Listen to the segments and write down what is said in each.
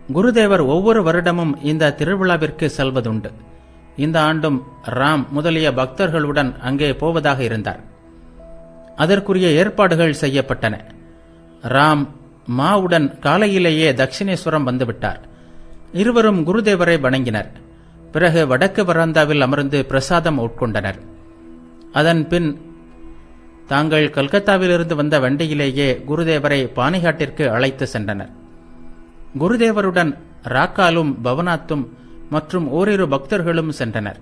குருதேவர் ஒவ்வொரு வருடமும் இந்த திருவிழாவிற்கு செல்வதுண்டு. இந்த ஆண்டும் ராம் முதலிய பக்தர்களுடன் அங்கே போவதாக இருந்தார். அதற்குரிய ஏற்பாடுகள் செய்யப்பட்டன. ராம் மாவுடன் காலையிலேயே தட்சிணேஸ்வரம் வந்துவிட்டார். இருவரும் குருதேவரை வணங்கினர். பிறகு வடக்கு வராந்தாவில் அமர்ந்து பிரசாதம் உட்கொண்டனர். அதன் பின் தாங்கள் கல்கத்தாவிலிருந்து வந்த வண்டியிலேயே குருதேவரை பானிகாட்டிற்கு அழைத்து சென்றனர். குருதேவருடன் ராக்காலும் பவனாத்தும் மற்றும் ஓரிரு பக்தர்களும் சென்றனர்.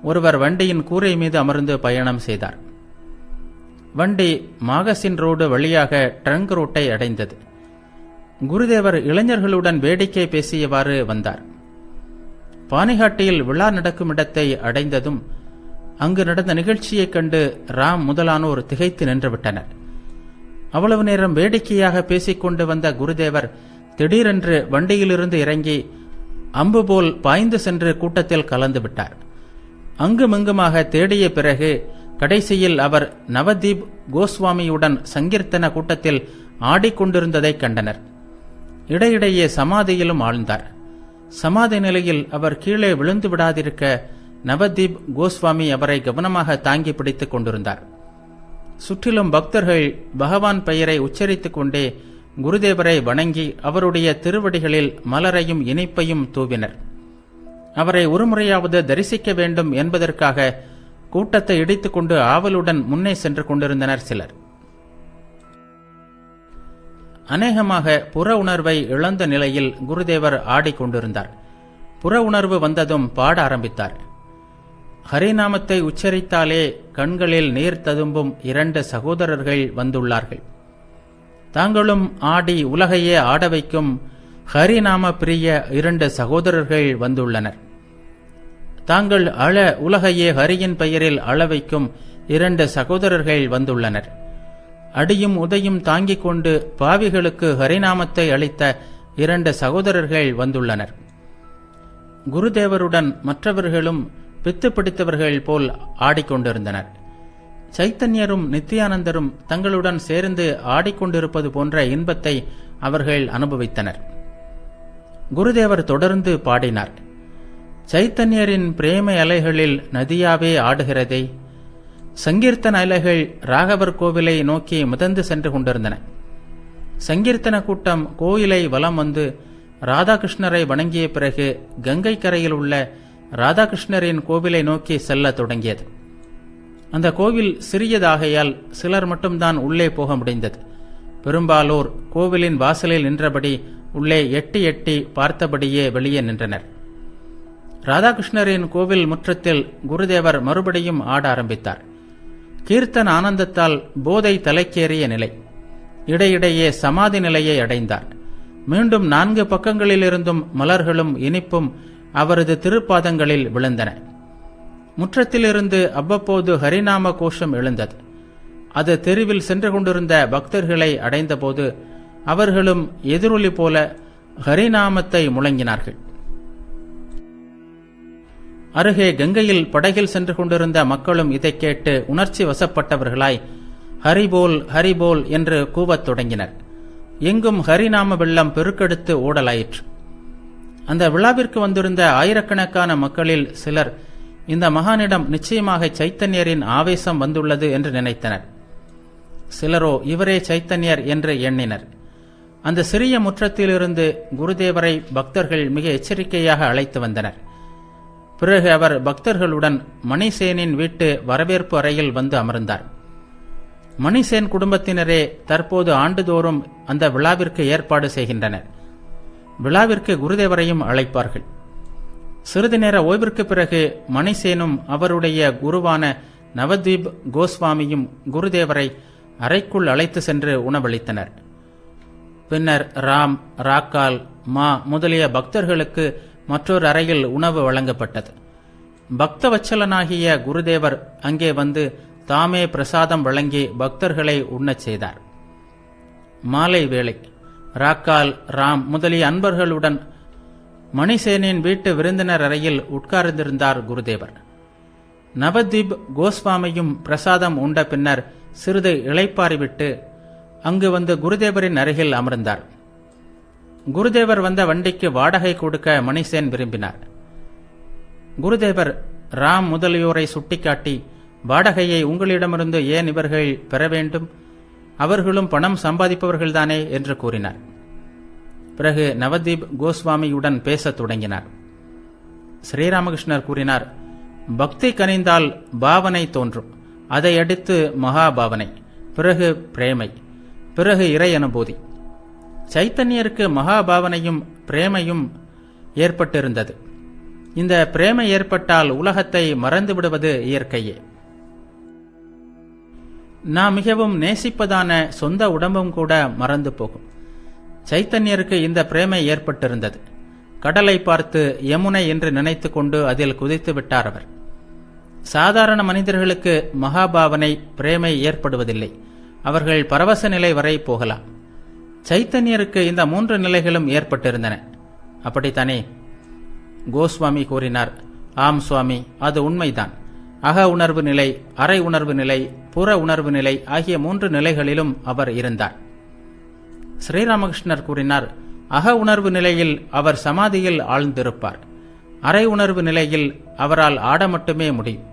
ஒருவர் வண்டியின் கூரை மீது அமர்ந்து பயணம் செய்தார். வண்டி மாகசின் ரோடு வழியாக ட்ரங்க் ரோட்டை அடைந்தது. குருதேவர் இளைஞர்களுடன் வேடிக்கை பேசியவாறு வந்தார். பானிகாட்டியில் விழா நடக்கும் இடத்தை அடைந்ததும் அங்கு நடந்த நிகழ்ச்சியைக் கண்டு ராம் முதலானோர் திகைத்து நின்றுவிட்டனர். அவ்வளவு நேரம் வேடிக்கையாக பேசிக்கொண்டு வந்த குருதேவர் திடீரென்று வண்டியிலிருந்து இறங்கி அம்பு போல் பாய்ந்து சென்று கூட்டத்தில் கலந்து விட்டார். அங்குமிங்குமாக தேடிய பிறகு கடைசியில் அவர் நவதீப் கோஸ்வாமியுடன் சங்கீர்த்தன கூட்டத்தில் ஆடிக்கொண்டிருந்ததைக் கண்டனர். இடையிடையே சமாதியிலும் ஆழ்ந்தார். சமாதி நிலையில் அவர் கீழே விழுந்து விடாதிருக்க நவதீப் கோஸ்வாமி அவரை கவனமாக தாங்கி பிடித்துக் கொண்டிருந்தார். சுற்றிலும் பக்தர்கள் பகவான் பெயரை உச்சரித்துக் கொண்டே குருதேவரை வணங்கி அவருடைய திருவடிகளில் மலரையும் இனிப்பையும் தூவினர். அவரை ஒருமுறையாவது தரிசிக்க வேண்டும் என்பதற்காக கூட்டத்தை இடித்துக் கொண்டு ஆவலுடன் முன்னே சென்று கொண்டிருந்தனர் சிலர். அநேகமாக புற உணர்வை இழந்த நிலையில் குருதேவர் ஆடிக்கொண்டிருந்தார். புற உணர்வு வந்ததும் பாட ஆரம்பித்தார். ஹரிநாமத்தை உச்சரித்தாலே கண்களில் நீர் ததும்பும் 2 சகோதரர்கள் வந்துள்ளார்கள். தாங்களும் ஆடி உலகையே ஆட வைக்கும் ஹரிநாம பிரிய 2 சகோதரர்கள் வந்துள்ளனர். தாங்கள் அழ உலகையே ஹரியின் பெயரில் அழ வைக்கும் 2 சகோதரர்கள் வந்துள்ளனர். அடியும் உதையும் தாங்கிக் கொண்டு பாவிகளுக்கு ஹரிநாமத்தை அளித்த 2 சகோதரர்கள் வந்துள்ளனர். குருதேவருடன் மற்றவர்களும் பித்து பிடித்தவர்கள் போல் ஆடிக்கொண்டிருந்தனர். சைத்தன்யரும் நித்யானந்தரும் தங்களுடன் சேர்ந்து ஆடிக்கொண்டிருப்பது போன்ற இன்பத்தை அவர்கள் அனுபவித்தனர். குருதேவர் தொடர்ந்து பாடினார். சைத்தன்யரின் பிரேமை அலைகளில் நதியாவே ஆடுகிறதே. சங்கீர்த்தன அலைகள் ராகவர் கோவிலை நோக்கி மிதந்து சென்று கொண்டிருந்தன. சங்கீர்த்தன கூட்டம் கோயிலை வலம் வந்து ராதாகிருஷ்ணரை வணங்கிய பிறகு கங்கை கரையில் உள்ள ராதாகிருஷ்ணரின் கோவிலை நோக்கி செல்ல தொடங்கியது. அந்த கோவில் சிறியதாகையால் சிலர் மட்டும்தான் உள்ளே போக முடிந்தது. பெரும்பாலோர் கோவிலின் வாசலில் நின்றபடி உள்ளே எட்டி எட்டி பார்த்தபடியே வெளியே நின்றனர். ராதாகிருஷ்ணரின் கோவில் முற்றத்தில் குருதேவர் மறுபடியும் ஆட ஆரம்பித்தார். கீர்த்தன ஆனந்தத்தால் போதை தலைக்கேறிய நிலை. இடையிடையே சமாதி நிலையை அடைந்தார். மீண்டும் 4 பக்கங்களிலிருந்தும் மலர்களும் இனிப்பும் அவரது திருப்பாதங்களில் விழுந்தன. முற்றத்திலிருந்து அவ்வப்போது ஹரிநாம கோஷம் எழுந்தது. அது தெருவில் சென்று கொண்டிருந்த பக்தர்களை அடைந்தபோது அவர்களும் எதிரொலி போல ஹரிநாமத்தை முழங்கினார்கள். அருகே கங்கையில் படகில் சென்று கொண்டிருந்த மக்களும் இதை கேட்டு உணர்ச்சி வசப்பட்டவர்களாய் ஹரிபோல் ஹரிபோல் என்று கூவத் தொடங்கினர். எங்கும் ஹரிநாம வெள்ளம் பெருக்கெடுத்து ஓடலாயிற்று. அந்த விழாவிற்கு வந்திருந்த ஆயிரக்கணக்கான மக்களில் சிலர் இந்த மகானிடம் நிச்சயமாக சைத்தன்யரின் ஆவேசம் வந்துள்ளது என்று நினைத்தனர். சிலரோ இவரே சைத்தன்யர் என்று எண்ணினர். அந்த சிறிய முற்றத்திலிருந்து குருதேவரை பக்தர்கள் மிக எச்சரிக்கையாக அழைத்து வந்தனர். பிறகு அவர் பக்தர்களுடன் மணிசேனின் வீட்டு வரவேற்பு அறையில் வந்து அமர்ந்தார். மணிசேன் குடும்பத்தினரே தற்போது ஆண்டுதோறும் அந்த விழாவிற்கு ஏற்பாடு செய்கின்றனர். விழாவிற்கு குருதேவரையும் அழைப்பார்கள். சிறிது நேர ஓய்விற்கு பிறகு மணிசேனும் அவருடைய குருவான நவதீப் கோஸ்வாமியும் குருதேவரை அறைக்குள் அழைத்து சென்று உணவளித்தனர். பின்னர் ராம், ராக்கால், மா முதலிய பக்தர்களுக்கு மற்றொரு அறையில் உணவு வழங்கப்பட்டது. பக்தவச்சலனாகிய குருதேவர் அங்கே வந்து தாமே பிரசாதம் வழங்கி பக்தர்களை உண்ணச் செய்தார். மாலை வேளை ராக்கால், ராம் முதலிய அன்பர்களுடன் மணிசேனின் வீட்டு விருந்தினர் அறையில் உட்கார்ந்திருந்தார் குருதேவர். நவதீப் கோஸ்வாமியும் பிரசாதம் உண்ட பின்னர் சிறிது இளைப்பாறிவிட்டு அங்கு வந்து குருதேவரின் அருகில் அமர்ந்தார். குருதேவர் வந்த வண்டிக்கு வாடகை கொடுக்க மணிசேன் விரும்பினார். குருதேவர் ராம் முதலியோரை சுட்டிக்காட்டி, வாடகையை உங்களிடமிருந்து ஏன் இவர்கள் பெற வேண்டும்? அவர்களும் பணம் சம்பாதிப்பவர்கள்தானே என்று கூறினார். பிறகு நவதீப் கோஸ்வாமியுடன் பேசத் தொடங்கினார். ஸ்ரீராமகிருஷ்ணர் கூறினார், பக்தி கனிந்தால் பாவனை தோன்றும். அதை அடுத்து மகாபாவனை, பிறகு பிரேமை, பிறகு இறை அனுபூதி. சைத்தன்யருக்கு மகாபாவனையும் பிரேமையும் ஏற்பட்டிருந்தது. இந்த பிரேமை ஏற்பட்டால் உலகத்தை மறந்து விடுவது இயற்கையே. நாம் மிகவும் நேசிப்பதான சொந்த உடம்பும் கூட மறந்து போகும். சைத்தன்யருக்கு இந்த பிரேமை ஏற்பட்டிருந்தது. கடலை பார்த்து யமுனை என்று நினைத்து கொண்டு அதில் குதித்து விட்டார் அவர். சாதாரண மனிதர்களுக்கு மகாபாவனை பிரேமை ஏற்படுவதில்லை. அவர்கள் பரவச நிலை வரை போகலாம். சைத்தன்யருக்கு இந்த 3 நிலைகளும் ஏற்பட்டிருந்தன. அப்படித்தானே? கோஸ்வாமி கூறினார், ஆம் சுவாமி, அது உண்மைதான். அக உணர்வு நிலை, அரை உணர்வு நிலை, புற உணர்வு நிலை ஆகிய 3 நிலைகளிலும் அவர் இருந்தார். ஸ்ரீராமகிருஷ்ணர் கூறினார், அக உணர்வு நிலையில் அவர் சமாதியில் ஆழ்ந்திருப்பார். அரை உணர்வு நிலையில் அவரால் ஆட மட்டுமே முடியும்.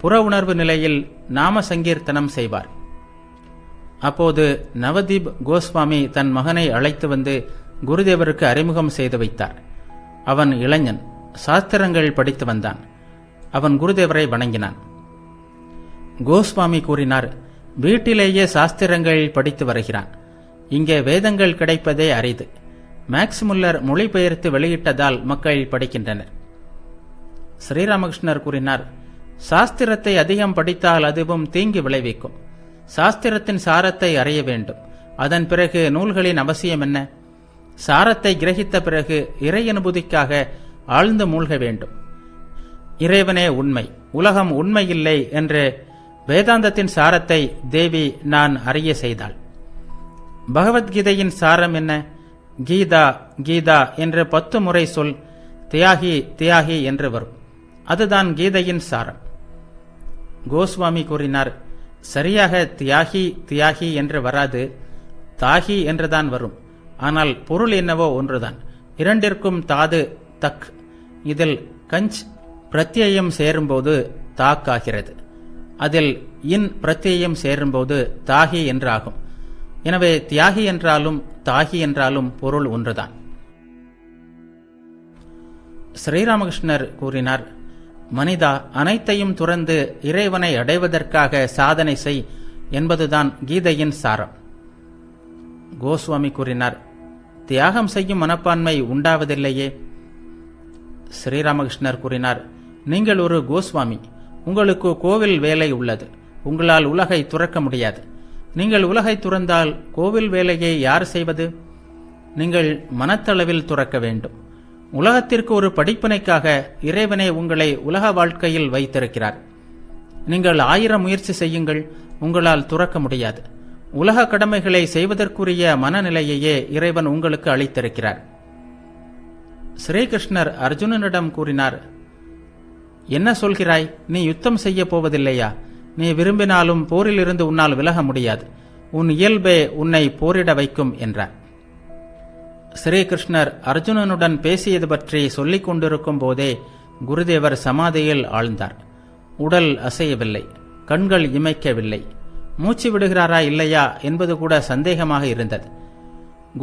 புற உணர்வு நிலையில் நாம சங்கீர்த்தனம் செய்வார். அப்போது நவதீப் கோஸ்வாமி தன் மகனை அழைத்து வந்து குருதேவருக்கு அறிமுகம் செய்து வைத்தார். அவன் இளைஞன், சாஸ்திரங்கள் படித்து வந்தான். அவன் குருதேவரை வணங்கினான். கோஸ்வாமி கூறினார், வீட்டிலேயே சாஸ்திரங்கள் படித்து வருகிறான். இங்கே வேதங்கள் கிடைப்பதே அரிது. மேக்ஸ் முல்லர் மொழிபெயர்த்து வெளியிட்டதால் மக்கள் படிக்கின்றனர். ஸ்ரீராமகிருஷ்ணர் கூறினார், சாஸ்திரத்தை அதிகம் படித்தால் அதுவும் தீங்கு விளைவிக்கும். சாஸ்திரத்தின் சாரத்தை அறிய வேண்டும். அதன் பிறகு நூல்களின் அவசியம் என்ன? சாரத்தை கிரகித்த பிறகு இறை அனுபூதிக்காக ஆழ்ந்து மூழ்க வேண்டும். இறைவனே உண்மை, உலகம் உண்மையில்லை என்று வேதாந்தத்தின் சாரத்தை தேவி நான் அறிய செய்தாள். பகவத்கீதையின் சாரம் என்ன? கீதா கீதா என்று 10 முறை சொல், தியாகி தியாகி என்று வரும். அதுதான் கீதையின் சாரம். கோஸ்வாமி கூறினார், சரியாக தியாகி தியாகி என்று வராது, தாகி என்றுதான் வரும். ஆனால் பொருள் என்னவோ ஒன்றுதான். இரண்டிற்கும் தாது தக். இதில் கஞ்ச் பிரத்யயம் சேரும்போது தாக்காகிறது. அதில் இன் பிரத்யயம் சேரும்போது தாகி என்றாகும். எனவே தியாகி என்றாலும் தாகி என்றாலும் பொருள் ஒன்றுதான். ஸ்ரீராமகிருஷ்ணர் கூறினார், மனிதா, அனைத்தையும் துறந்து இறைவனை அடைவதற்காக சாதனை செய் என்பதுதான் கீதையின் சாரம். கோஸ்வாமி கூறினார், தியாகம் செய்யும் மனப்பான்மை உண்டாவதில்லையே. ஸ்ரீராமகிருஷ்ணர் கூறினார், நீங்கள் ஒரு கோஸ்வாமி. உங்களுக்கு கோவில் வேலை உள்ளது. உங்களால் உலகை துறக்க முடியாது. நீங்கள் உலகை துறந்தால் கோவில் வேலையை யார் செய்வது? நீங்கள் மனத்தளவில் துறக்க வேண்டும். உலகத்திற்கு ஒரு படிப்பினைக்காக இறைவனை உங்களை உலக வாழ்க்கையில் வைத்திருக்கிறார். நீங்கள் 1000 முயற்சி செய்யுங்கள், உங்களால் துறக்க முடியாது. உலக கடமைகளை செய்வதற்குரிய மனநிலையையே இறைவன் உங்களுக்கு அளித்திருக்கிறார். ஸ்ரீகிருஷ்ணர் அர்ஜுனனிடம் கூறினார், என்ன சொல்கிறாய்? நீ யுத்தம் செய்ய போவதில்லையா? நீ விரும்பினாலும் போரிலிருந்து உன்னால் விலக முடியாது. உன் இயல்பே உன்னை போரிட வைக்கும் என்றார். ஸ்ரீகிருஷ்ணர் அர்ஜுனனுடன் பேசியது பற்றி சொல்லிக் கொண்டிருக்கும் போதே குருதேவர் சமாதியில் ஆழ்ந்தார். உடல் அசையவில்லை, கண்கள் இமைக்கவில்லை. மூச்சு விடுகிறாரா இல்லையா என்பது கூட சந்தேகமாக இருந்தது.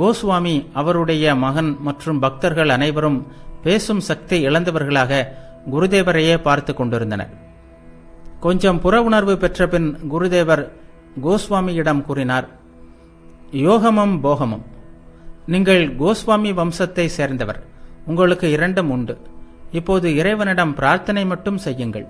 கோஸ்வாமி, அவருடைய மகன் மற்றும் பக்தர்கள் அனைவரும் பேசும் சக்தி இழந்தவர்களாக குருதேவரையே பார்த்து கொண்டிருந்தனர். கொஞ்சம் புற உணர்வு பெற்ற பின் குருதேவர் கோஸ்வாமியிடம் கூறினார், யோகமும் போகமும். நீங்கள் கோஸ்வாமி வம்சத்தை சேர்ந்தவர். உங்களுக்கு 2ம் உண்டு. இப்போது இறைவனிடம் பிரார்த்தனை மட்டும் செய்யுங்கள்.